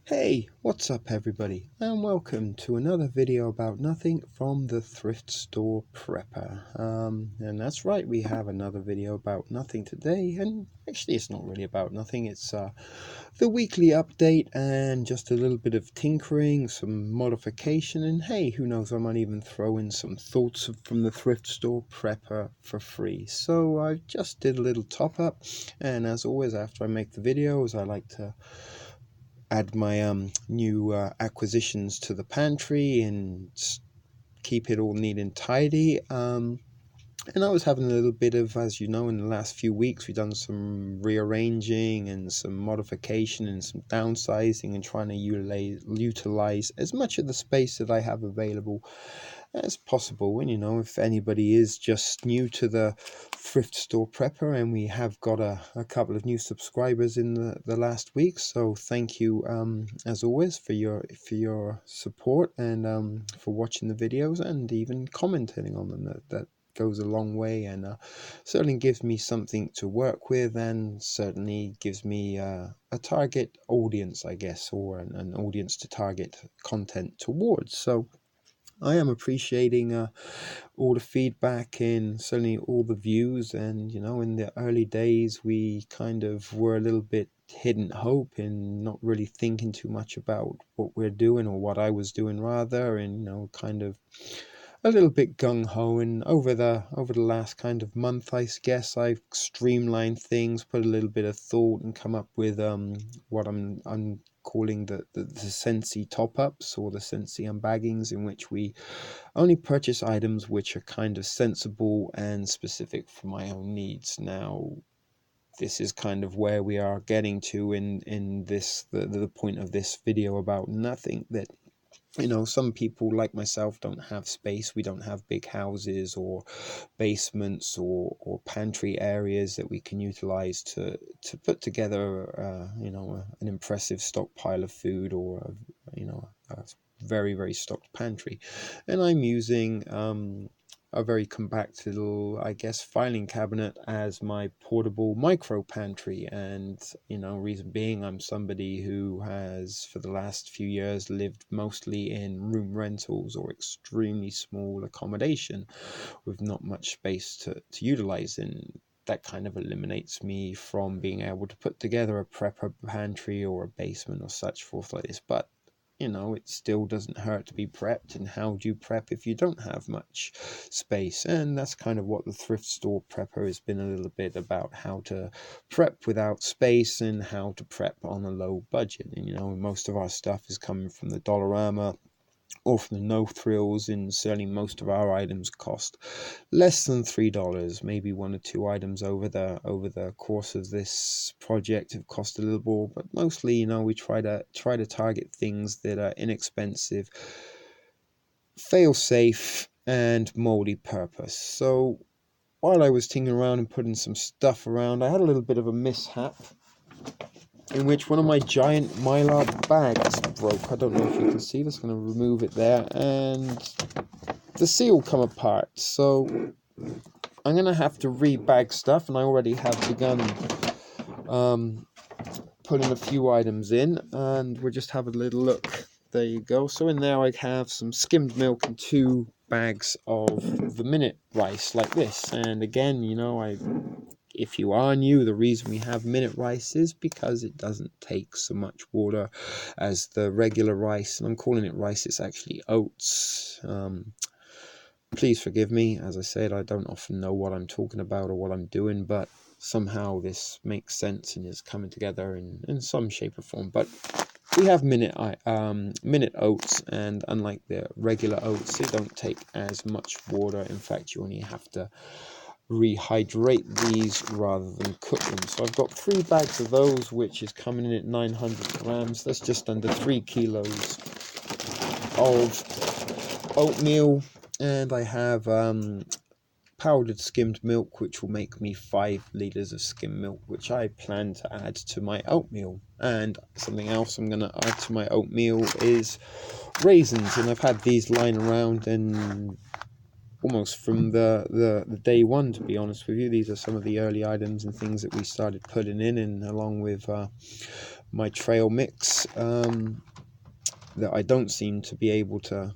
Hey, what's up everybody, and welcome to another video about nothing from the thrift store prepper. And that's right, we have another video about nothing today, and actually it's not really about nothing, it's the weekly update and just a little bit of tinkering, some modification, and hey, who knows, I might even throw in some thoughts from the thrift store prepper for free. So I just did a little top up, and as always after I make the videos I like to add my new acquisitions to the pantry and keep it all neat and tidy. And I was having a little bit of, as you know, in the last few weeks, we've done some rearranging and some modification and some downsizing and trying to utilize as much of the space that I have available as possible. And, you know, if anybody is just new to the thrift store prepper, and we have got a couple of new subscribers in the last week. So thank you, as always, for your support and for watching the videos and even commenting on them. That goes a long way, and certainly gives me something to work with, and certainly gives me a target audience, I guess, or an audience to target content towards. So I am appreciating all the feedback and certainly all the views. And you know, in the early days we kind of were a little bit hidden hope and not really thinking too much about what we're doing, or what I was doing rather, and you know, kind of a little bit gung-ho. And over the last kind of month, I guess I've streamlined things, put a little bit of thought, and come up with what I'm calling the Sensi top-ups, or the Sensi unbaggings, in which we only purchase items which are kind of sensible and specific for my own needs. Now this is kind of where we are getting to in this the point of this video about nothing, that you know, some people like myself don't have space. We don't have big houses or basements or pantry areas that we can utilize to put together you know, an impressive stockpile of food, or you know, a very stocked pantry. And I'm using a very compact little, I guess, filing cabinet as my portable micro pantry. And you know, reason being, I'm somebody who has for the last few years lived mostly in room rentals or extremely small accommodation with not much space to utilize. And that kind of eliminates me from being able to put together a prepper pantry or a basement or such forth like this. But you know, it still doesn't hurt to be prepped. And how do you prep if you don't have much space? And that's kind of what the thrift store prepper has been a little bit about: how to prep without space and how to prep on a low budget. And you know, most of our stuff is coming from the Dollarama or from the No Thrills, and certainly most of our items cost less than $3. Maybe one or two items over the course of this project have cost a little more, but mostly, you know, we try to target things that are inexpensive, fail safe, and multi-purpose. So while I was tinkering around and putting some stuff around, I had a little bit of a mishap in which one of my giant mylar bags broke. I don't know if you can see this. I'm going to remove it there, and the seal come apart. So I'm going to have to rebag stuff, and I already have begun putting a few items in, and we'll just have a little look. There you go. So in there I have some skimmed milk and 2 bags of the minute rice like this. And again, you know, if you are new, the reason we have minute rice is because it doesn't take so much water as the regular rice. And I'm calling it rice, it's actually oats. Please forgive me. As I said, I don't often know what I'm talking about or what I'm doing, but somehow this makes sense and is coming together in some shape or form. But we have minute oats, and unlike the regular oats, they don't take as much water. In fact, you only have to rehydrate these rather than cook them. So I've got 3 bags of those, which is coming in at 900 grams. That's just under 3 kilos of oatmeal. And I have powdered skimmed milk, which will make me 5 liters of skimmed milk, which I plan to add to my oatmeal. And something else I'm going to add to my oatmeal is raisins. And I've had these lying around, and almost from the day one, to be honest with you. These are some of the early items and things that we started putting in, and along with my trail mix that I don't seem to be able to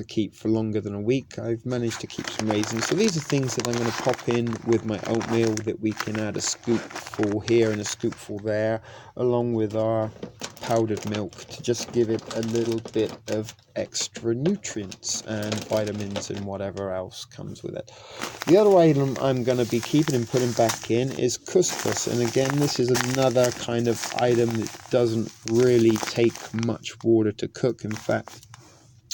keep for longer than a week. I've managed to keep some raisins. So these are things that I'm going to pop in with my oatmeal that we can add a scoopful here and a scoopful there, along with our powdered milk, to just give it a little bit of extra nutrients and vitamins and whatever else comes with it. The other item I'm going to be keeping and putting back in is couscous, and again, this is another kind of item that doesn't really take much water to cook. In fact,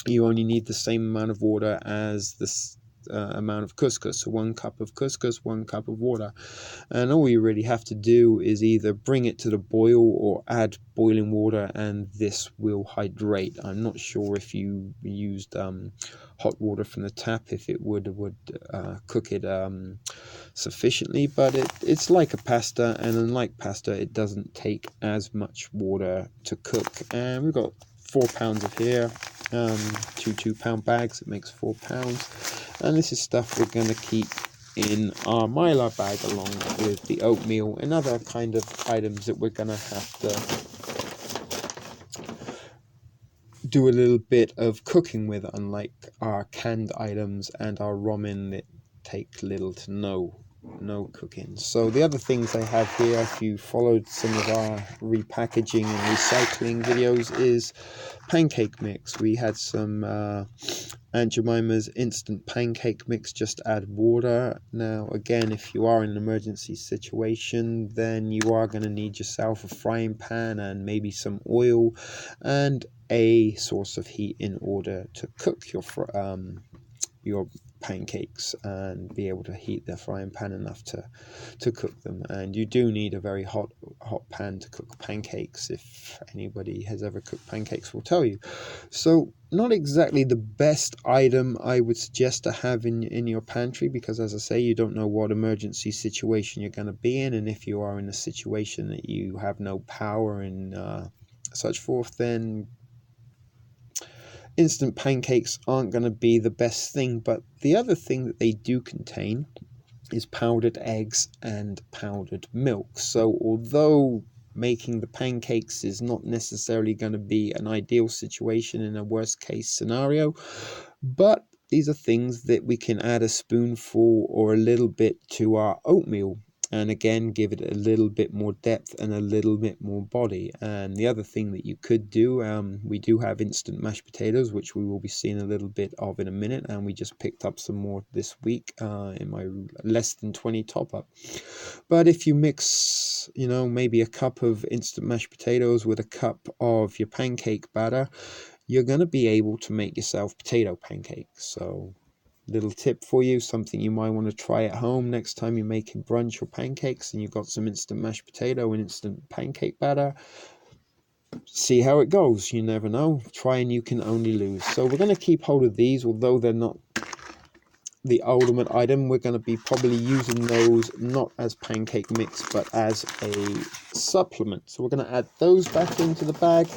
you only need the same amount of water as this amount of couscous. So 1 cup of couscous, 1 cup of water, and all you really have to do is either bring it to the boil or add boiling water, and this will hydrate. I'm not sure if you used hot water from the tap, if it would cook it sufficiently, but it's like a pasta, and unlike pasta, it doesn't take as much water to cook. And we've got 4 pounds of here, 2 2-pound bags. It makes 4 pounds, and this is stuff we're going to keep in our mylar bag, along with the oatmeal and other kind of items that we're going to have to do a little bit of cooking with, unlike our canned items and our ramen that take little to no cooking. So the other things I have here, if you followed some of our repackaging and recycling videos, is pancake mix. We had some Aunt Jemima's instant pancake mix. Just add water. Now again, if you are in an emergency situation, then you are going to need yourself a frying pan and maybe some oil and a source of heat in order to cook your pancakes and be able to heat the frying pan enough to cook them. And you do need a very hot pan to cook pancakes. If anybody has ever cooked pancakes, will tell you. So not exactly the best item I would suggest to have in your pantry, because as I say, you don't know what emergency situation you're going to be in, and if you are in a situation that you have no power and such forth, then instant pancakes aren't going to be the best thing. But the other thing that they do contain is powdered eggs and powdered milk. So although making the pancakes is not necessarily going to be an ideal situation in a worst case scenario, but these are things that we can add a spoonful or a little bit to our oatmeal, and again give it a little bit more depth and a little bit more body. And the other thing that you could do, we do have instant mashed potatoes, which we will be seeing a little bit of in a minute, and we just picked up some more this week in my less than 20 top up. But if you mix, maybe a cup of instant mashed potatoes with a cup of your pancake batter, you're going to be able to make yourself potato pancakes. So little tip for you, something you might want to try at home next time you're making brunch or pancakes and you've got some instant mashed potato and instant pancake batter. See how it goes. You never know. Try and you can only lose. So we're going to keep hold of these, although they're not the ultimate item. We're going to be probably using those not as pancake mix but as a supplement. So we're going to add those back into the bag.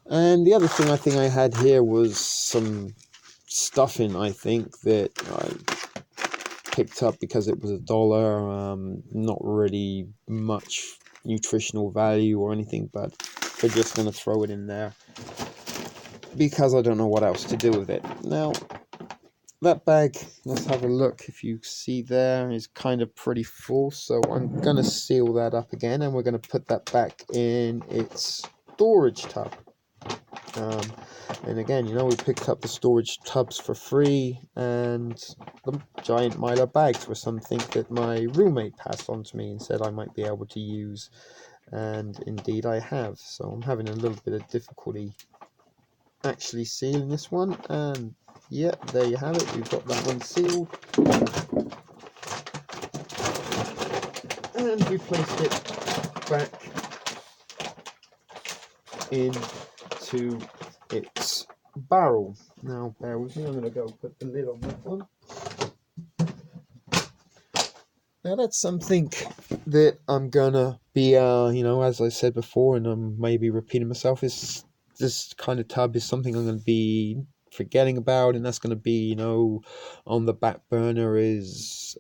And the other thing I think I had here was some stuffing, I think, that I picked up because it was $1. Not really much nutritional value or anything, but we're just going to throw it in there because I don't know what else to do with it. Now, that bag, let's have a look. If you see there, is kind of pretty full, so I'm going to seal that up again, and we're going to put that back in its storage tub. And again, we picked up the storage tubs for free, and the giant Mylar bags were something that my roommate passed on to me and said I might be able to use, and indeed I have. So I'm having a little bit of difficulty actually sealing this one, and yeah, there you have it. We've got that one sealed, and we placed it back into its barrel. Now bear with me, I'm going to go put the lid on that one. Now that's something that I'm gonna be as I said before, and I'm maybe repeating myself, is this kind of tub is something I'm going to be forgetting about, and that's going to be on the back burner, is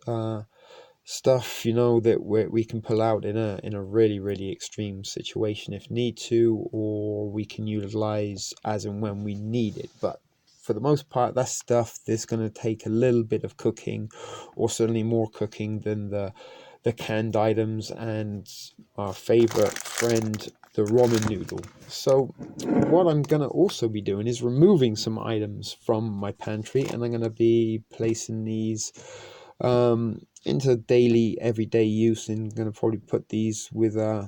stuff, you know, that we can pull out in a really extreme situation if need to, or we can utilize as and when we need it. But for the most part, that's stuff that's going to take a little bit of cooking, or certainly more cooking than the canned items and our favorite friend, the ramen noodle. So what I'm going to also be doing is removing some items from my pantry, and I'm going to be placing these into daily, everyday use, and I'm going to probably put these with my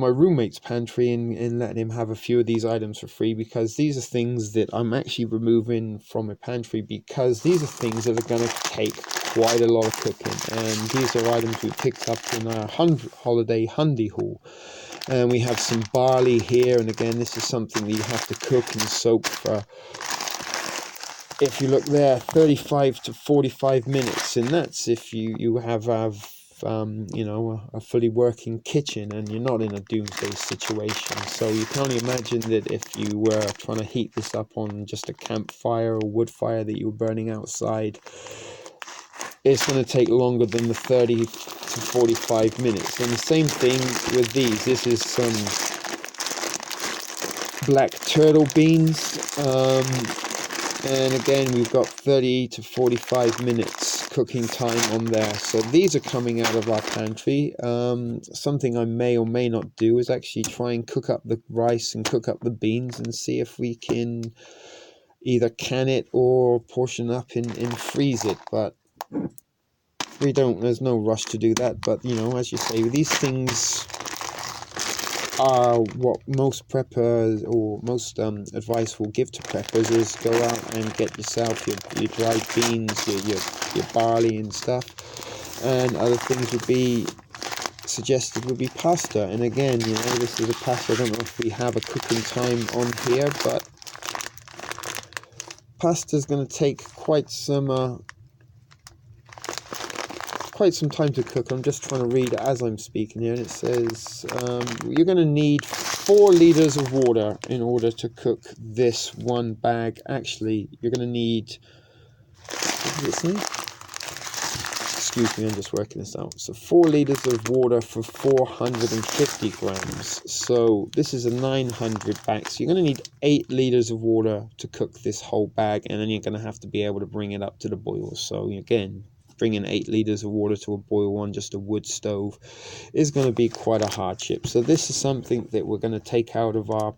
roommate's pantry, and letting him have a few of these items for free, because these are things that I'm actually removing from my pantry, because these are things that are going to take quite a lot of cooking, and these are items we picked up in our holiday Hundy haul. And we have some barley here, and again, this is something that you have to cook and soak for, if you look there, 35 to 45 minutes, and that's if you have you know, a fully working kitchen and you're not in a doomsday situation. So you can only imagine that if you were trying to heat this up on just a campfire or wood fire that you were burning outside, it's going to take longer than the 30 to 45 minutes. And the same thing with these. This is some black turtle beans, and again, we've got 30 to 45 minutes cooking time on there. So these are coming out of our pantry. Something I may or may not do is actually try and cook up the rice and cook up the beans and see if we can either can it or portion up and freeze it. But there's no rush to do that. But, you know, as you say, these things are what most preppers, or most advice will give to preppers, is go out and get yourself your dried beans, your barley and stuff. And other things would be suggested would be pasta. And again, you know, this is a pasta. I don't know if we have a cooking time on here, but pasta is going to take quite some time to cook. I'm just trying to read as I'm speaking here, and it says you're going to need 4 liters of water in order to cook this one bag. Actually, you're going to need, what does it say? Excuse me, I'm just working this out. So 4 liters of water for 450 grams. So this is a 900 bag. So you're going to need 8 liters of water to cook this whole bag, and then you're going to have to be able to bring it up to the boil. So again, bringing 8 liters of water to a boil on just a wood stove is going to be quite a hardship. So this is something that we're going to take out of our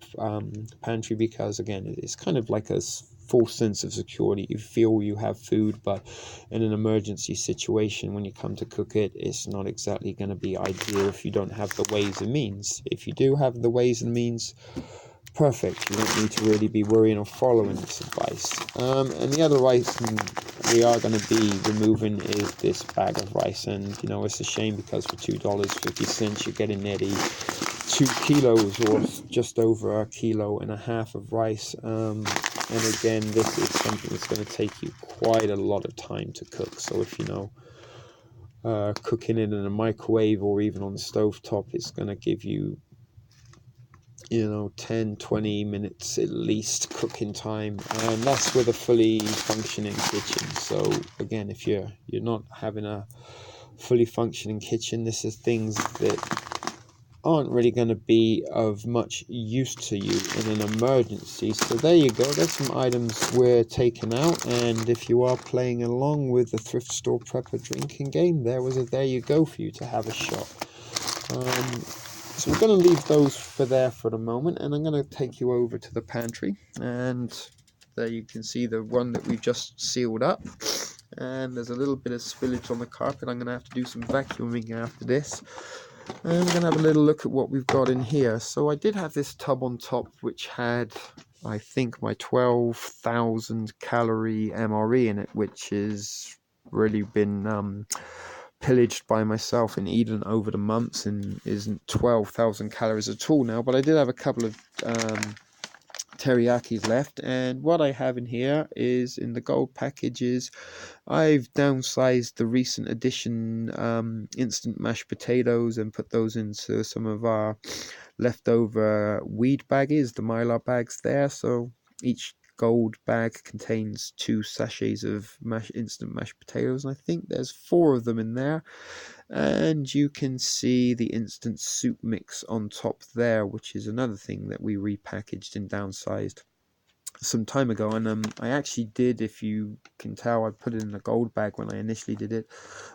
pantry, because again, it's kind of like a full sense of security. You feel you have food, but in an emergency situation, when you come to cook it, it's not exactly going to be ideal if you don't have the ways and means. If you do have the ways and means, perfect. You don't need to really be worrying or following this advice. And the other item we are going to be removing is this bag of rice. And, you know, it's a shame, because for $2.50 you're getting nearly 2 kilos, or just over 1.5 kilos of rice. And again, this is something that's going to take you quite a lot of time to cook. So if you know, cooking it in a microwave or even on the stove top, it's going to give you, you know, 10-20 minutes at least cooking time, and that's with a fully functioning kitchen. So again, if you're not having a fully functioning kitchen, this is things that aren't really going to be of much use to you in an emergency. So there you go, there's some items we're taking out, and if you are playing along with the thrift store prepper drinking game, there you go for you to have a shot. So we're going to leave those for the moment, and I'm going to take you over to the pantry, and there you can see the one that we've just sealed up, and there's a little bit of spillage on the carpet. I'm going to have to do some vacuuming after this. And I'm going to have a little look at what we've got in here. So I did have this tub on top which had, I think, my 12,000 calorie MRE in it, which has really been pillaged by myself and eaten over the months, and isn't 12,000 calories at all now. But I did have a couple of teriyakis left, and what I have in here is, in the gold packages, I've downsized the recent edition instant mashed potatoes and put those into some of our leftover weed baggies, the Mylar bags there. So each gold bag contains 2 sachets of instant mashed potatoes, and I think there's 4 of them in there. And you can see the instant soup mix on top there, which is another thing that we repackaged and downsized some time ago. And I actually did, if you can tell, I put it in a gold bag when I initially did it,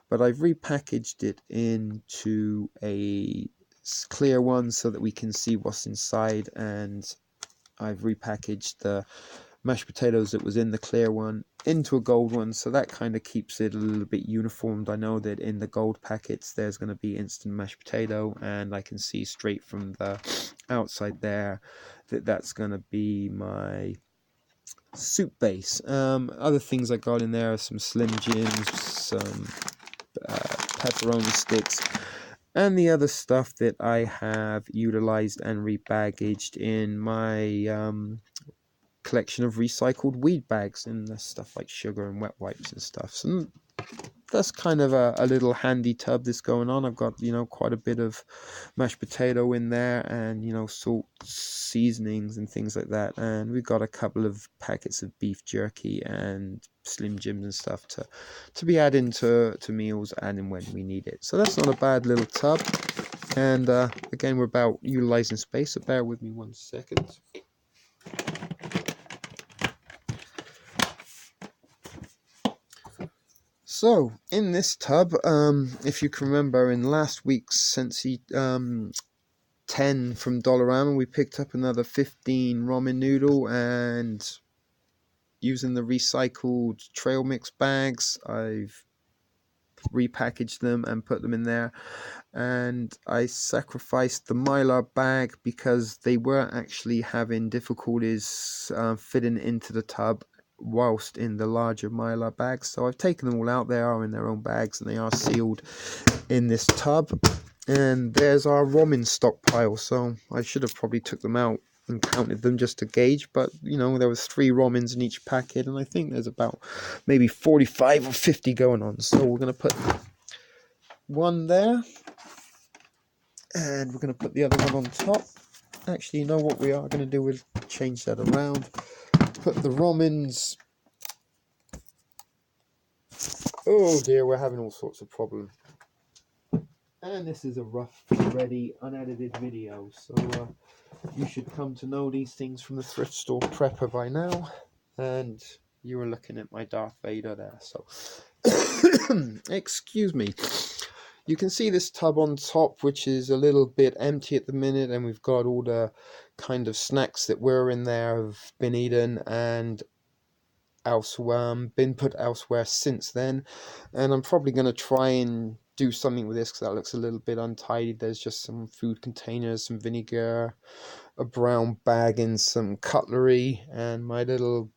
but I've repackaged it into a clear one so that we can see what's inside. And I've repackaged the mashed potatoes that was in the clear one into a gold one, so that kind of keeps it a little bit uniformed. I know that in the gold packets there's going to be instant mashed potato, and I can see straight from the outside there that that's going to be my soup base. Other things I got in there are some Slim Jims, some pepperoni sticks, and the other stuff that I have utilized and repackaged in my collection of recycled weed bags, and stuff like sugar and wet wipes and stuff. So that's kind of a little handy tub that's going on. I've got, quite a bit of mashed potato in there, and salt, seasonings and things like that. And we've got a couple of packets of beef jerky and Slim Jims and stuff to be added to meals and in when we need it. So that's not a bad little tub. And again, we're about utilizing space, so bear with me 1 second. So in this tub, if you can remember, in last week's Sensi 10 from Dollarama, we picked up another 15 ramen noodle, and using the recycled trail mix bags, I've repackaged them and put them in there. And I sacrificed the Mylar bag because they were actually having difficulties fitting into the tub whilst in the larger Mylar bags. So I've taken them all out. They are in their own bags and they are sealed in this tub. And there's our ramen stockpile. So I should have probably took them out and counted them just to gauge, but there was 3 ramens in each packet, and I think there's about maybe 45 or 50 going on. So we're going to put one there, and we're going to put the other one on top. Actually, you know what we are going to do? We'll change that around. Put the ramens. Oh dear, we're having all sorts of problems. And this is a rough, ready, unedited video, so you should come to know these things from the thrift store prepper by now. And you were looking at my Darth Vader there, so excuse me. You can see this tub on top, which is a little bit empty at the minute, and we've got all the kind of snacks that were in there have been eaten and elsewhere, been put elsewhere since then. And I'm probably going to try and do something with this because that looks a little bit untidy. There's just some food containers, some vinegar, a brown bag, and some cutlery, and my little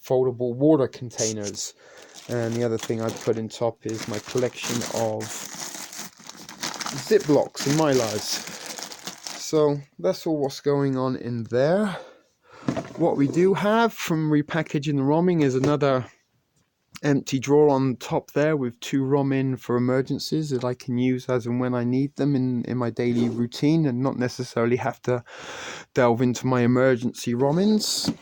foldable water containers. And the other thing I put in top is my collection of Ziplocs and Mylars. So that's all what's going on in there. What we do have from repackaging the ramen is another empty drawer on top there with 2 ramen for emergencies that I can use as and when I need them in my daily routine, and not necessarily have to delve into my emergency ramens.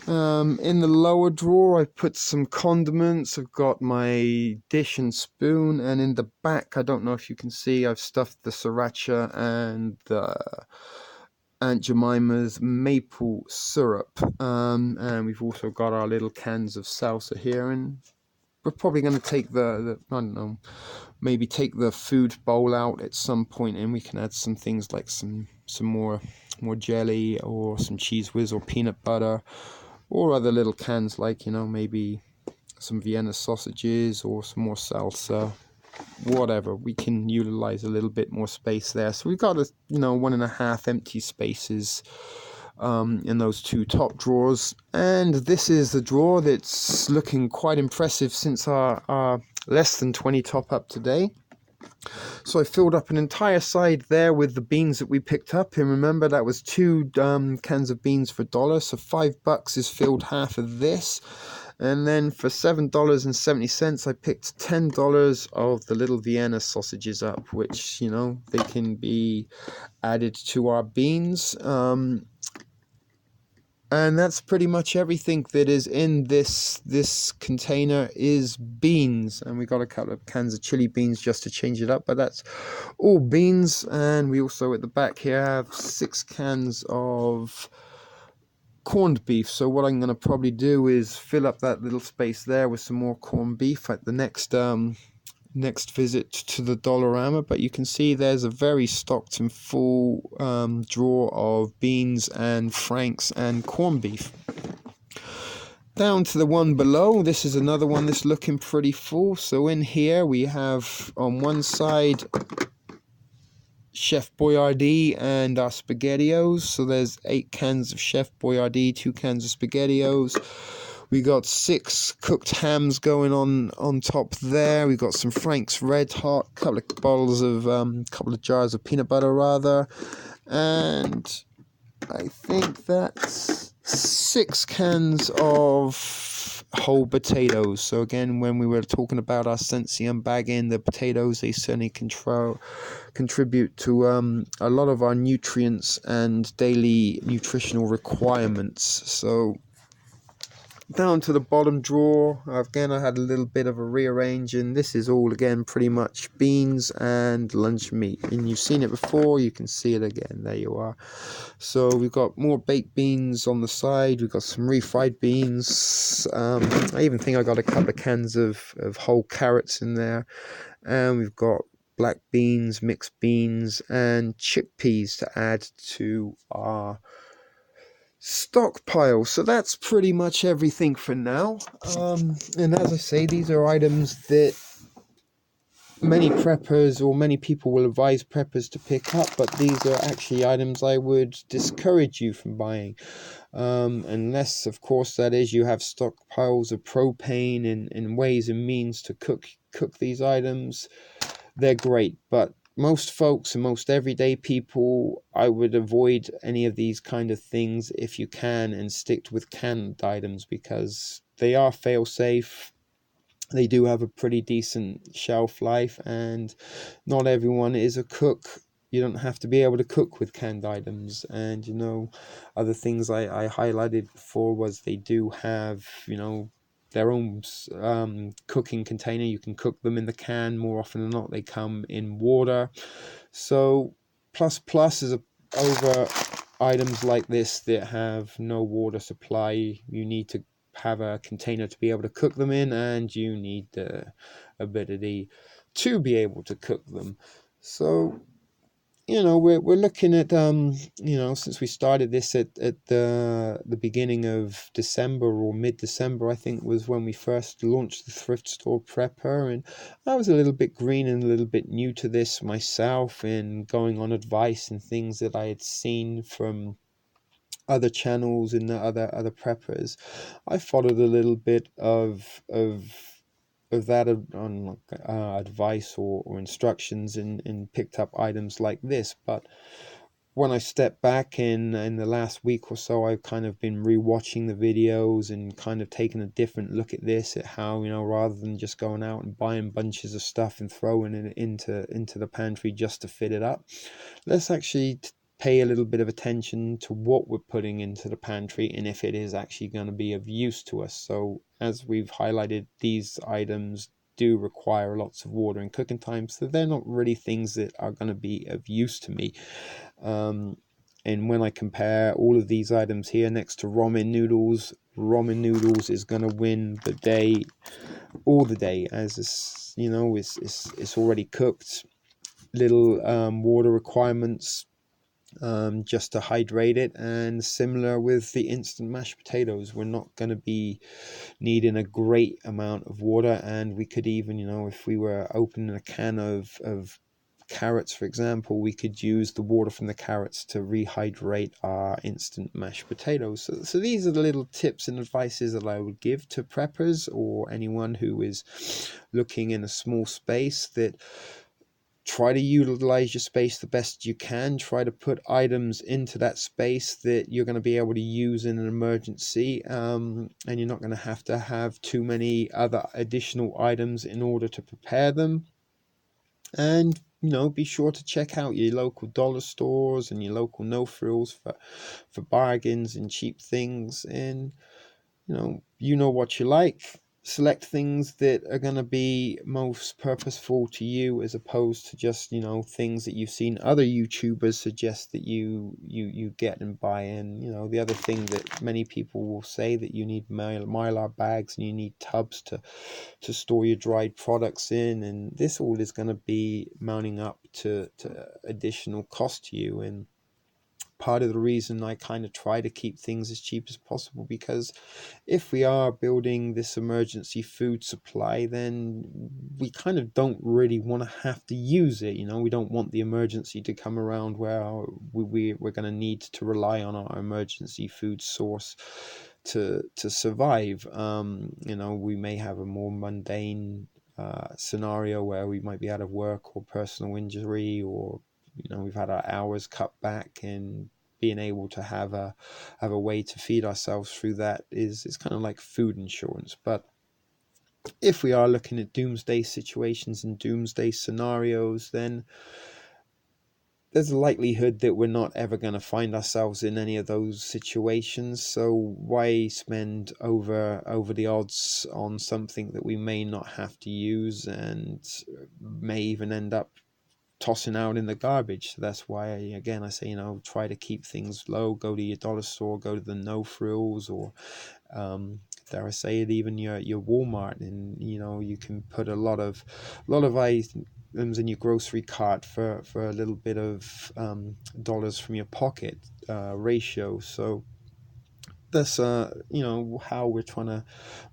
In the lower drawer, I've put some condiments. I've got my dish and spoon, and in the back, I don't know if you can see, I've stuffed the sriracha and the Aunt Jemima's maple syrup. And we've also got our little cans of salsa here, and we're probably going to take the I don't know, maybe take the food bowl out at some point, and we can add some things like some more jelly, or some cheese whiz, or peanut butter, or other little cans like, maybe some Vienna sausages or some more salsa, whatever. We can utilize a little bit more space there. So we've got 1.5 empty spaces in those 2 top drawers. And this is the drawer that's looking quite impressive since our less than 20 top up today. So I filled up an entire side there with the beans that we picked up, and remember that was 2 cans of beans for $1, so $5 is filled half of this. And then for $7.70 I picked $10 of the little Vienna sausages up, which they can be added to our beans. And that's pretty much everything that is in this container is beans. And we got a couple of cans of chili beans just to change it up, but that's all beans. And we also at the back here have 6 cans of corned beef. So what I'm going to probably do is fill up that little space there with some more corned beef at the next visit to the Dollarama. But you can see there's a very stocked and full drawer of beans and franks and corned beef. Down to the one below, this is another one that's looking pretty full. So in here we have on one side Chef Boyardee and our SpaghettiOs. So there's 8 cans of Chef Boyardee, 2 cans of SpaghettiOs. We got 6 cooked hams going on top there. We got some Frank's Red Hot, couple of jars of peanut butter rather, and I think that's 6 cans of whole potatoes. So again, when we were talking about our Sensium bagging, the potatoes, they certainly contribute to a lot of our nutrients and daily nutritional requirements. So down to the bottom drawer, again I had a little bit of a rearranging. This is all again pretty much beans and lunch meat, and you've seen it before, you can see it again, there you are. So we've got more baked beans on the side, we've got some refried beans, I even think I got a couple of cans of whole carrots in there, and we've got black beans, mixed beans and chickpeas to add to our stockpile. So that's pretty much everything for now, and as I say, these are items that many preppers or many people will advise preppers to pick up, but these are actually items I would discourage you from buying, unless of course that is you have stockpiles of propane and ways and means to cook these items. They're great, but most folks and most everyday people, I would avoid any of these kind of things if you can, and stick with canned items because they are fail safe. They do have a pretty decent shelf life, and not everyone is a cook. You don't have to be able to cook with canned items. And other things I highlighted before was they do have their own cooking container. You can cook them in the can. More often than not, they come in water. So plus is over items like this that have no water supply. You need to have a container to be able to cook them in, and you need the ability to be able to cook them. So we're looking at since we started this at the beginning of December or mid-December, I think was when we first launched the Thrift Store Prepper, and I was a little bit green and a little bit new to this myself, and going on advice and things that I had seen from other channels and the other preppers. I followed a little bit of that on advice or instructions, and picked up items like this. But when I step back in the last week or so, I've kind of been rewatching the videos and kind of taking a different look at this, at how rather than just going out and buying bunches of stuff and throwing it into the pantry just to fit it up, let's actually pay a little bit of attention to what we're putting into the pantry and if it is actually going to be of use to us. So as we've highlighted, these items do require lots of water and cooking time, so they're not really things that are going to be of use to me. And when I compare all of these items here next to ramen noodles is going to win the day all the day, as it's already cooked, little water requirements just to hydrate it. And similar with the instant mashed potatoes, we're not going to be needing a great amount of water, and we could even if we were opening a can of carrots, for example, we could use the water from the carrots to rehydrate our instant mashed potatoes. So these are the little tips and advices that I would give to preppers or anyone who is looking in a small space, that try to utilize your space the best you can. Try to put items into that space that you're going to be able to use in an emergency, and you're not going to have too many other additional items in order to prepare them. And be sure to check out your local dollar stores and your local no frills for bargains and cheap things. And what you like. Select things that are going to be most purposeful to you, as opposed to just things that you've seen other YouTubers suggest that you get and buy. And the other thing that many people will say, that you need mylar bags and you need tubs to store your dried products in, and this all is going to be mounting up to additional cost to you. And part of the reason I kind of try to keep things as cheap as possible, because if we are building this emergency food supply, then we kind of don't really want to have to use it. We don't want the emergency to come around where we're going to need to rely on our emergency food source to survive. We may have a more mundane scenario where we might be out of work or personal injury, or we've had our hours cut back, and being able to have a way to feed ourselves through that is kind of like food insurance. But if we are looking at doomsday situations and doomsday scenarios, then there's a likelihood that we're not ever going to find ourselves in any of those situations. So why spend over the odds on something that we may not have to use, and may even end up tossing out in the garbage? So that's why I say, try to keep things low. Go to your dollar store, go to the no frills, or dare I say it, even your Walmart, and you can put a lot of items in your grocery cart for a little bit of dollars from your pocket ratio. So that's how we're trying to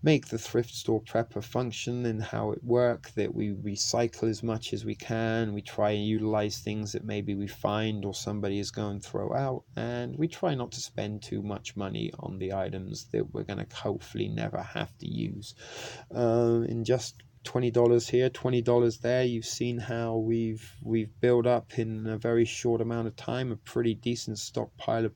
make the thrift store prepper function, and how it work, that we recycle as much as we can. We try and utilize things that maybe we find or somebody is going to throw out, and we try not to spend too much money on the items that we're going to hopefully never have to use. In just $20 here, $20 there, you've seen how we've built up in a very short amount of time a pretty decent stockpile of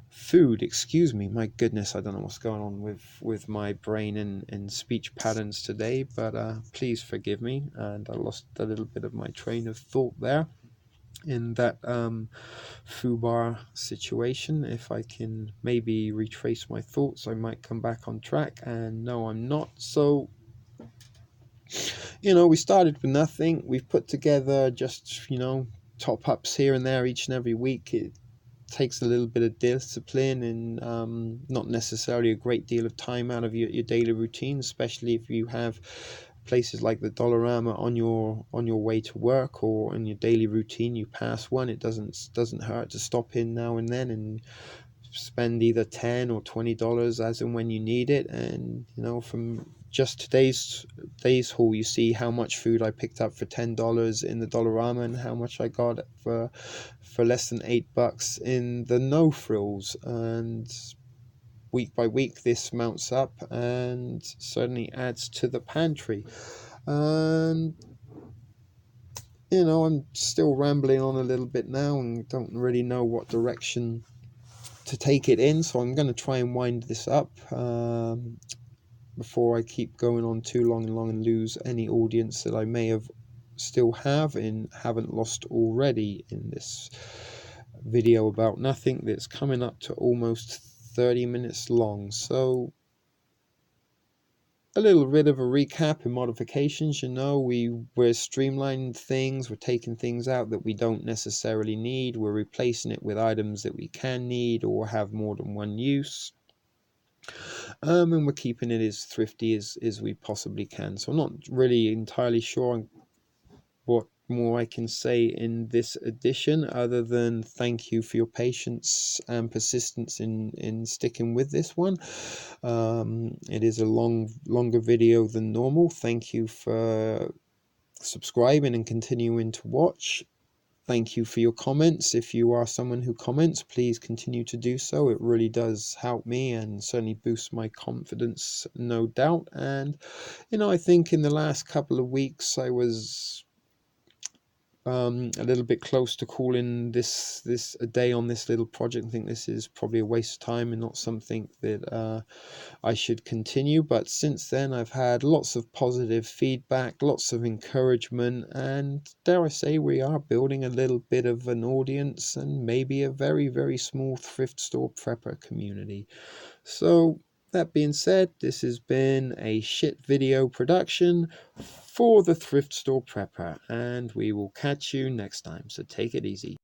food. Excuse me, my goodness, I don't know what's going on with my brain and speech patterns today, but please forgive me. And I lost a little bit of my train of thought there in that foobar situation. If I can maybe retrace my thoughts, I might come back on track, and no, I'm not. So we started with nothing. We've put together just top ups here and there each and every week. It takes a little bit of discipline, and not necessarily a great deal of time out of your daily routine, especially if you have places like the Dollarama on your way to work, or in your daily routine you pass one. It doesn't hurt to stop in now and then and spend either $10 or $20 as and when you need it. And from just today's haul, you see how much food I picked up for $10 in the Dollarama, and how much I got for less than $8 in the no frills. And week by week this mounts up and certainly adds to the pantry. And I'm still rambling on a little bit now and don't really know what direction to take it in, so I'm going to try and wind this up before I keep going on too long and lose any audience that I may have still have and haven't lost already in this video about nothing that's coming up to almost 30 minutes long. So a little bit of a recap and modifications. We're streamlining things, we're taking things out that we don't necessarily need, we're replacing it with items that we can need or have more than one use. And we're keeping it as thrifty as we possibly can. So I'm not really entirely sure what more I can say in this edition, other than thank you for your patience and persistence in sticking with this one. It is a longer video than normal. Thank you for subscribing and continuing to watch. Thank you for your comments. If you are someone who comments, please continue to do so. It really does help me and certainly boosts my confidence, no doubt. And I think in the last couple of weeks I was a little bit close to calling this a day on this little project. I think this is probably a waste of time and not something that I should continue. But since then, I've had lots of positive feedback, lots of encouragement, and dare I say, we are building a little bit of an audience and maybe a very, very small thrift store prepper community. So that being said, this has been a shit video production for the Thrift Store Prepper, and we will catch you next time, so take it easy.